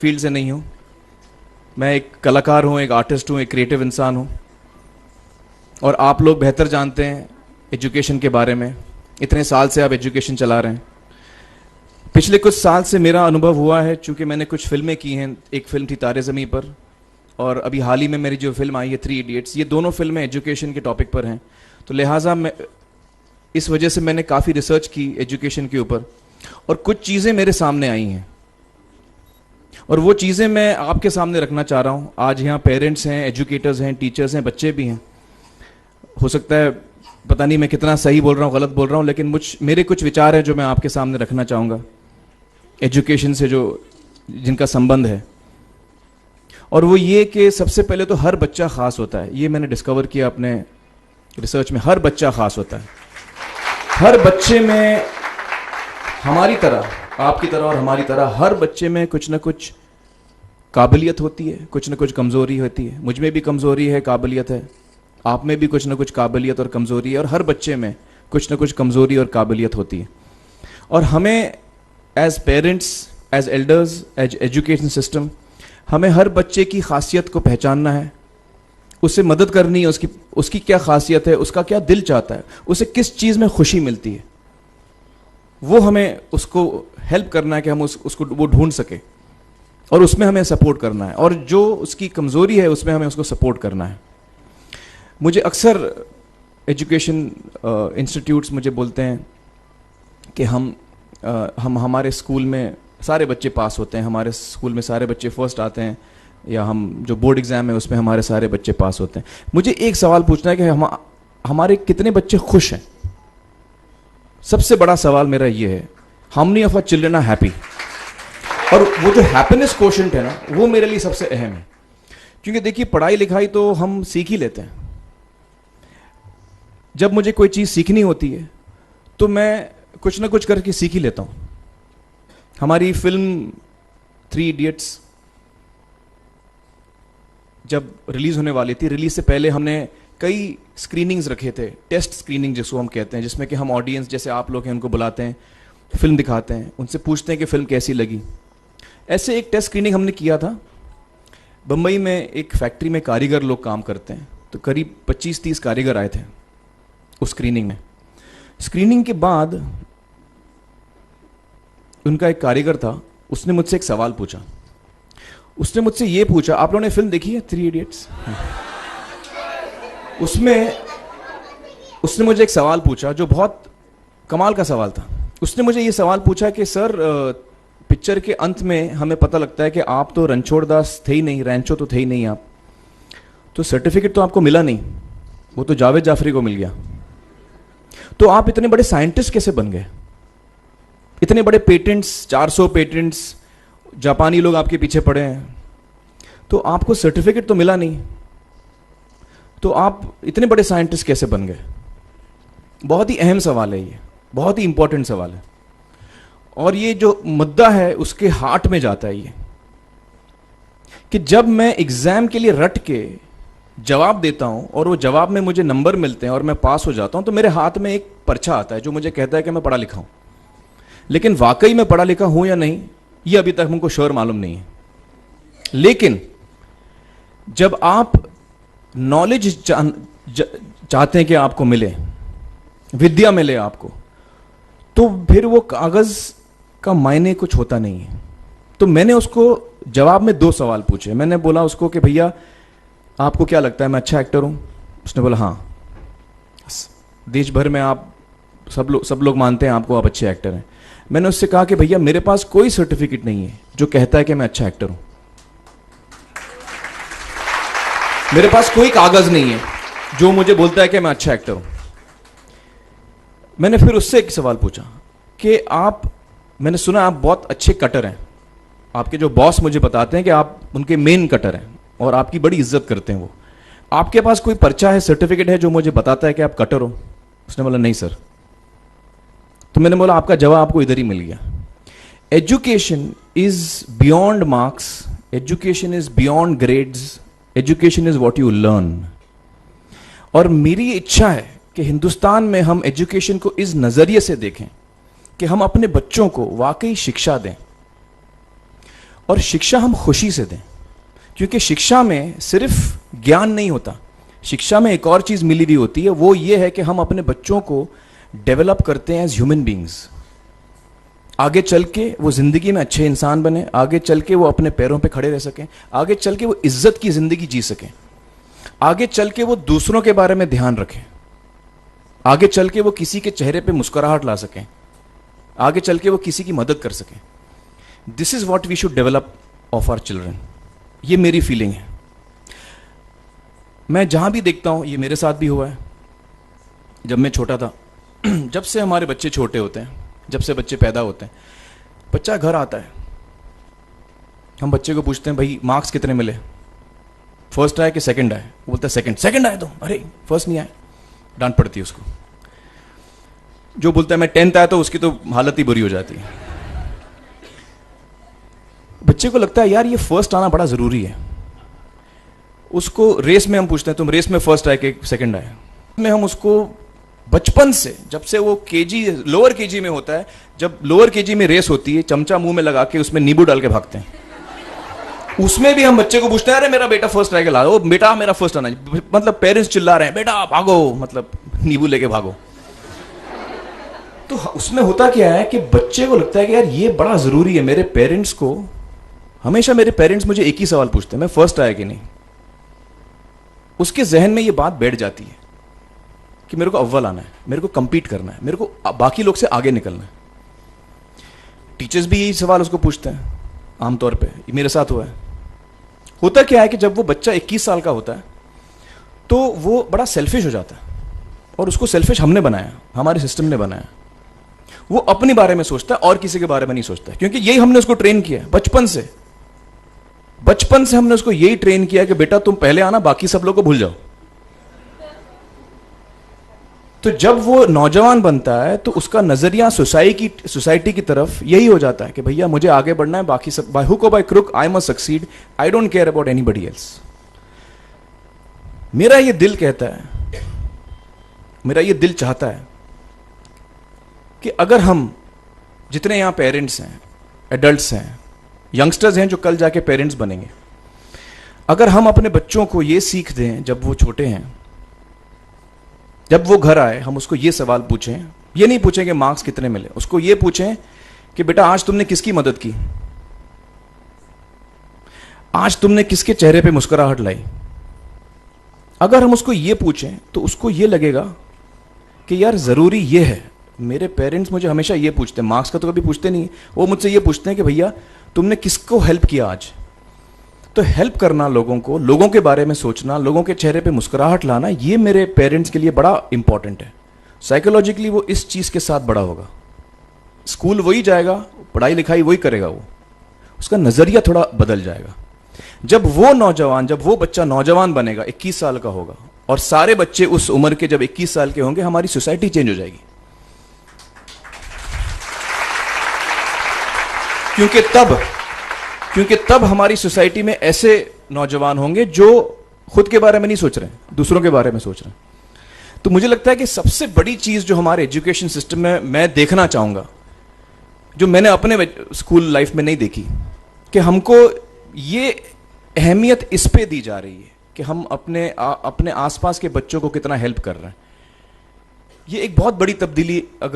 Field से नहीं हूँ। मैं एक कलाकार हूँ, एक आर्टिस्ट हूँ, एक क्रिएटिव इंसान हूँ। और आप लोग बेहतर जानते हैं एजुकेशन के बारे में। इतने साल से आप एजुकेशन चला रहे हैं। पिछले कुछ साल से मेरा अनुभव हुआ है, चूंकि मैंने कुछ फिल्में की हैं। एक फिल्म थी तारे ज़मीं पर, और अभी हाल ही में मेरी जो फिल्म आई है 3 इडियट्स, ये दोनों फिल्में एजुकेशन के टॉपिक पर हैं। तो लिहाजा मैं इस वजह से मैंने काफ़ी रिसर्च की एजुकेशन के ऊपर, और कुछ चीज़ें मेरे सामने आई हैं और वो चीज़ें मैं आपके सामने रखना चाह रहा हूँ। आज यहाँ पेरेंट्स हैं, एजुकेटर्स हैं, टीचर्स हैं, बच्चे भी हैं। हो सकता है पता नहीं मैं कितना सही बोल रहा हूँ, गलत बोल रहा हूँ, लेकिन मेरे कुछ विचार हैं जो मैं आपके सामने रखना चाहूँगा एजुकेशन से जो जिनका संबंध है। और वो ये कि सबसे पहले तो हर बच्चा ख़ास होता है। ये मैंने डिस्कवर किया अपने रिसर्च में। हर बच्चा ख़ास होता है। हर बच्चे में, हमारी तरह, आपकी तरह और हमारी तरह, हर बच्चे में कुछ ना कुछ काबिलियत होती है, कुछ ना कुछ कमज़ोरी होती है। मुझ में भी कमज़ोरी है, काबिलियत है। आप में भी कुछ ना कुछ काबिलियत और कमज़ोरी है, और हर बच्चे में कुछ ना कुछ कमज़ोरी और काबिलियत होती है। और हमें as parents, as elders, as education system, हमें हर बच्चे की खासियत को पहचानना है, उससे मदद करनी है। उसकी क्या खासियत है, उसका क्या दिल चाहता है, उसे किस चीज़ में खुशी मिलती है, वो हमें उसको हेल्प करना है कि हम उसको वो ढूंढ सके, और उसमें हमें सपोर्ट करना है। और जो उसकी कमज़ोरी है उसमें हमें उसको सपोर्ट करना है। मुझे अक्सर एजुकेशन इंस्टीट्यूट्स मुझे बोलते हैं कि हम हमारे स्कूल में सारे बच्चे पास होते हैं, हमारे स्कूल में सारे बच्चे फर्स्ट आते हैं, या हम जो बोर्ड एग्ज़ाम है उसमें हमारे सारे बच्चे पास होते हैं। मुझे एक सवाल पूछना है कि हमारे कितने बच्चे खुश हैं। सबसे बड़ा सवाल मेरा ये है, how many of our children are happy. और वो जो हैप्पीनेस कोशेंट है ना, वो मेरे लिए सबसे अहम है। क्योंकि देखिए, पढ़ाई लिखाई तो हम सीख ही लेते हैं। जब मुझे कोई चीज़ सीखनी होती है तो मैं कुछ ना कुछ करके सीख ही लेता हूँ। हमारी फिल्म 3 इडियट्स जब रिलीज होने वाली थी, रिलीज से पहले हमने कई स्क्रीनिंग्स रखे थे, टेस्ट स्क्रीनिंग जिसको हम कहते हैं, जिसमें कि हम ऑडियंस जैसे आप लोग हैं उनको बुलाते हैं, फिल्म दिखाते हैं, उनसे पूछते हैं कि फिल्म कैसी लगी। ऐसे एक टेस्ट स्क्रीनिंग हमने किया था। बम्बई में एक फैक्ट्री में कारीगर लोग काम करते हैं, तो करीब 25-30 कारीगर आए थे उस स्क्रीनिंग में। स्क्रीनिंग के बाद उनका एक कारीगर था, उसने मुझसे एक सवाल पूछा। उसने मुझसे ये पूछा, आप लोगों ने फिल्म देखी है 3 इडियट्स? उसमें उसने मुझे एक सवाल पूछा जो बहुत कमाल का सवाल था। उसने मुझे ये सवाल पूछा कि सर, पिक्चर के अंत में हमें पता लगता है कि आप तो रणछोड़ दास थे ही नहीं, रैंचो तो थे ही नहीं आप, तो सर्टिफिकेट तो आपको मिला नहीं, वो तो जावेद जाफरी को मिल गया। तो आप इतने बड़े साइंटिस्ट कैसे बन गए? इतने बड़े पेटेंट्स, 400 पेटेंट्स, जापानी लोग आपके पीछे पड़े हैं, तो आपको सर्टिफिकेट तो मिला नहीं, तो आप इतने बड़े साइंटिस्ट कैसे बन गए? बहुत ही अहम सवाल है ये, बहुत ही इंपॉर्टेंट सवाल है। और ये जो मुद्दा है उसके हार्ट में जाता है ये, कि जब मैं एग्जाम के लिए रट के जवाब देता हूं और वो जवाब में मुझे नंबर मिलते हैं और मैं पास हो जाता हूं, तो मेरे हाथ में एक पर्चा आता है जो मुझे कहता है कि मैं पढ़ा लिखा हूं। लेकिन वाकई मैं पढ़ा लिखा हूं या नहीं, ये अभी तक हमको श्योर मालूम नहीं है। लेकिन जब आप नॉलेज चाहते हैं कि आपको मिले, विद्या मिले आपको, तो फिर वो कागज का मायने कुछ होता नहीं है। तो मैंने उसको जवाब में 2 सवाल पूछे। मैंने बोला उसको कि भैया, आपको क्या लगता है मैं अच्छा एक्टर हूं? उसने बोला हाँ, देश भर में आप सब लोग मानते हैं आपको, आप अच्छे एक्टर हैं। मैंने उससे कहा कि भैया, मेरे पास कोई सर्टिफिकेट नहीं है जो कहता है कि मैं अच्छा एक्टर हूं। मेरे पास कोई कागज नहीं है जो मुझे बोलता है कि मैं अच्छा एक्टर हूं। मैंने फिर उससे एक सवाल पूछा कि मैंने सुना आप बहुत अच्छे कटर हैं, आपके जो बॉस मुझे बताते हैं कि आप उनके मेन कटर हैं और आपकी बड़ी इज्जत करते हैं वो, आपके पास कोई पर्चा है, सर्टिफिकेट है जो मुझे बताता है कि आप कटर हो? उसने बोला नहीं सर। तो मैंने बोला आपका जवाब आपको इधर ही मिल गया। Education is beyond marks, education is beyond grades, education is what you learn. और मेरी इच्छा है कि हिंदुस्तान में हम एजुकेशन को इस नजरिए से देखें कि हम अपने बच्चों को वाकई शिक्षा दें। और शिक्षा हम खुशी से दें, क्योंकि शिक्षा में सिर्फ ज्ञान नहीं होता, शिक्षा में एक और चीज मिली हुई होती है, वो ये है कि हम अपने बच्चों को डेवलप करते हैं एज ह्यूमन बींग्स। आगे चल के वो जिंदगी में अच्छे इंसान बने, आगे चल के वो अपने पैरों पे खड़े रह सकें, आगे चल के वो इज्जत की जिंदगी जी सकें, आगे चल के वो दूसरों के बारे में ध्यान रखें, आगे चल के वो किसी के चेहरे पे मुस्कुराहट ला सकें, आगे चल के वो किसी की मदद कर सकें। This is what we should develop of our children. ये मेरी फीलिंग है। मैं जहां भी देखता हूं, ये मेरे साथ भी हुआ है जब मैं छोटा था। जब से हमारे बच्चे छोटे होते हैं, जब से बच्चे पैदा होते हैं, बच्चा घर आता है, हम बच्चे को पूछते हैं भाई मार्क्स कितने मिले, फर्स्ट आया कि सेकंड आया? वो बोलता है सेकंड। सेकंड आया तो अरे फर्स्ट नहीं आया, डांट पड़ती है उसको। जो बोलता है मैं 10th आया तो उसकी तो हालत ही बुरी हो जाती है। बच्चे को लगता है यार ये फर्स्ट आना बड़ा जरूरी है। उसको रेस में हम पूछते हैं तुम रेस में फर्स्ट आए कि सेकंड आए? में हम उसको बचपन से, जब से वो केजी लोअर केजी में होता है, जब लोअर केजी में रेस होती है, चमचा मुंह में लगा के उसमें नींबू डाल के भागते हैं। उसमें भी हम बच्चे को पूछते हैं अरे मेरा बेटा फर्स्ट आएगा, ला, ओ बेटा मेरा फर्स्ट आना, मतलब पेरेंट्स चिल्ला रहे हैं बेटा भागो, मतलब नींबू लेके भागो। तो उसमें होता क्या है कि बच्चे को लगता है कि यार ये बड़ा जरूरी है। मेरे पेरेंट्स को हमेशा, मेरे पेरेंट्स मुझे एक ही सवाल पूछते हैं, मैं फर्स्ट आया कि नहीं। उसके जहन में ये बात बैठ जाती है कि मेरे को अव्वल आना है, मेरे को कंपीट करना है, मेरे को बाकी लोग से आगे निकलना है। टीचर्स भी यही सवाल उसको पूछते हैं आमतौर पे, मेरे साथ हुआ है। होता क्या है कि जब वो बच्चा 21 साल का होता है तो वो बड़ा सेल्फिश हो जाता है, और उसको सेल्फिश हमने बनाया, हमारे सिस्टम ने बनाया। वो अपने बारे में सोचता है और किसी के बारे में नहीं सोचता, क्योंकि यही हमने उसको ट्रेन किया बचपन से। बचपन से हमने उसको यही ट्रेन किया कि बेटा तुम पहले आना, बाकी सब लोग को भूल जाओ। तो जब वो नौजवान बनता है तो उसका नजरिया सोसाइटी की तरफ यही हो जाता है कि भैया मुझे आगे बढ़ना है, बाकी सब बाय हुक और by crook I must succeed, I don't care about anybody else. मेरा ये दिल कहता है, मेरा ये दिल चाहता है कि अगर हम जितने यहां पेरेंट्स हैं, एडल्ट्स हैं, यंगस्टर्स हैं जो कल जाके पेरेंट्स बनेंगे, अगर हम अपने बच्चों को ये सीख दें जब वो छोटे हैं, जब वो घर आए हम उसको ये सवाल पूछें, ये नहीं पूछें कि मार्क्स कितने मिले, उसको ये पूछें कि बेटा आज तुमने किसकी मदद की, आज तुमने किसके चेहरे पे मुस्कुराहट लाई। अगर हम उसको ये पूछें तो उसको ये लगेगा कि यार जरूरी ये है। मेरे पेरेंट्स मुझे हमेशा ये पूछते हैं, मार्क्स का तो कभी पूछते नहीं, वो मुझसे ये पूछते हैं कि भैया तुमने किसको हेल्प किया आज। तो हेल्प करना लोगों को, लोगों के बारे में सोचना, लोगों के चेहरे पे मुस्कुराहट लाना, ये मेरे पेरेंट्स के लिए बड़ा इंपॉर्टेंट है। साइकोलॉजिकली वो इस चीज के साथ बड़ा होगा, स्कूल वही जाएगा, पढ़ाई लिखाई वही करेगा, वो उसका नजरिया थोड़ा बदल जाएगा। जब वो बच्चा नौजवान बनेगा, 21 साल का होगा, और सारे बच्चे उस उम्र के जब 21 साल के होंगे, हमारी सोसाइटी चेंज हो जाएगी। क्योंकि तब हमारी सोसाइटी में ऐसे नौजवान होंगे जो खुद के बारे में नहीं सोच रहे, दूसरों के बारे में सोच रहे हैं। तो मुझे लगता है कि सबसे बड़ी चीज जो हमारे एजुकेशन सिस्टम में मैं देखना चाहूंगा, जो मैंने अपने स्कूल लाइफ में नहीं देखी, कि हमको ये अहमियत इस पे दी जा रही है कि हम अपने आसपास के बच्चों को कितना हेल्प कर रहे हैं। ये एक बहुत बड़ी तब्दीली अगर